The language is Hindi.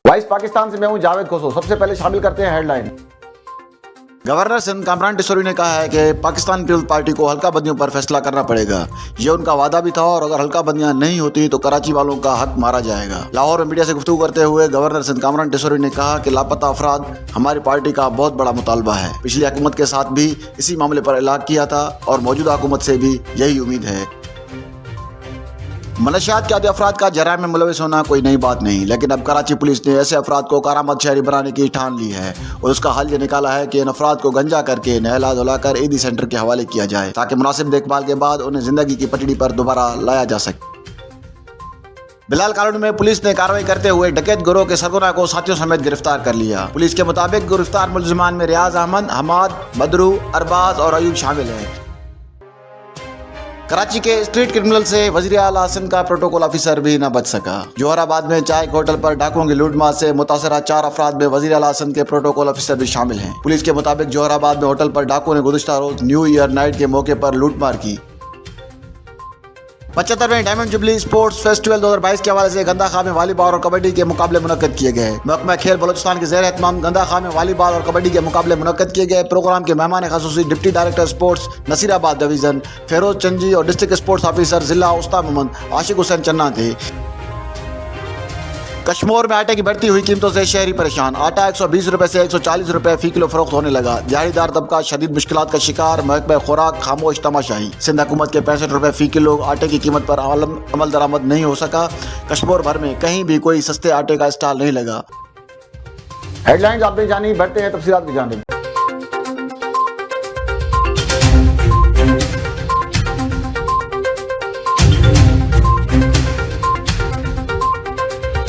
वाइस पाकिस्तान से मैं हूं जावेद खोसो। सबसे पहले शामिल करते हैं हेडलाइन। गवर्नर सिंध कामरान टिसोरी ने कहा है कि पाकिस्तान पीपल्स पार्टी को हल्का बंदियों पर फैसला करना पड़ेगा। ये उनका वादा भी था और अगर हल्का बंदियां नहीं होती तो कराची वालों का हक मारा जाएगा। लाहौर में मीडिया से गुफ्तगू करते हुए गवर्नर सिंध कामरान टिसोरी ने कहा कि लापता अफराद हमारी पार्टी का बहुत बड़ा मुतालबा है। पिछली हुकूमत के साथ भी इसी मामले पर इलाक किया था और मौजूदा हुकूमत से भी यही उम्मीद है। मनशियात के आदि अफराद का जराइम में मुलविस होना कोई नई बात नहीं, लेकिन अब कराची पुलिस ने ऐसे अफराद को कारामद शहरी बनाने की ठान ली है और उसका हल ये निकाला है कि इन अफराद को गंजा करके नहला धुलाकर ईदी सेंटर के हवाले किया जाए ताकि मुनासिब देखभाल के बाद उन्हें जिंदगी की पटड़ी पर दोबारा लाया जा सके। बिलाल कॉलोनी में पुलिस ने कार्रवाई करते हुए डकैत गिरोह के सरगना को साथियों समेत गिरफ्तार कर लिया। पुलिस के मुताबिक गिरफ्तार मुलजिमान में रियाज अहमद, हमाद, बदरू, अरबाज और अयूब शामिल हैं। कराची के स्ट्रीट क्रिमिनल से वज़ीर आला सिंध का प्रोटोकॉल ऑफिसर भी न बच सका। जोहराबाद में चाय होटल पर डाकुओं की लूटमार से मुतासरा 4 अफराद में वज़ीर आला सिंध के प्रोटोकॉल ऑफिसर भी शामिल हैं। पुलिस के मुताबिक जोहराबाद में होटल पर डाकुओं ने गुज़िश्ता रोज न्यू ईयर नाइट के मौके पर लूटमार की। 75वें डायमंड जुबली स्पोर्ट्स फेस्टिवल 2022 के हवाले से गंदा खां में वॉलीबॉल और कबड्डी के मुकाबले मुनक्कद किए गए। महकमा खेल बलोचिस्तान के ज़ेर एहतमाम गंदा खां में वॉलीबॉल और कबड्डी के मुकाबले मुनक्कद किए गए। प्रोग्राम के मेहमान ख़ुसूसी deputy director sports Nasirabad division Feroz Chanji और डिस्ट्रिक्ट स्पोर्ट्स ऑफिसर जिला उस्ताद मोहम्मद आशिक हुसैन चन्ना थे। कश्मीर में आटे की बढ़ती हुई कीमतों से शहरी परेशान। आटा 120 रुपए से 140 रुपए फी किलो फरोख्त होने लगा। दिहाड़ीदार तबका शदीद मुश्किलात का शिकार। महकमा खुराक खामोश तमाशाही। सिंध हुकूमत के 65 रुपए फी किलो आटे की कीमत पर अमल दरामद नहीं हो सका। कश्मीर भर में कहीं भी कोई सस्ते आटे का स्टॉल नहीं लगा। हेडलाइंस आपने जानी, बढ़ते हैं तफसीलात की जानिब।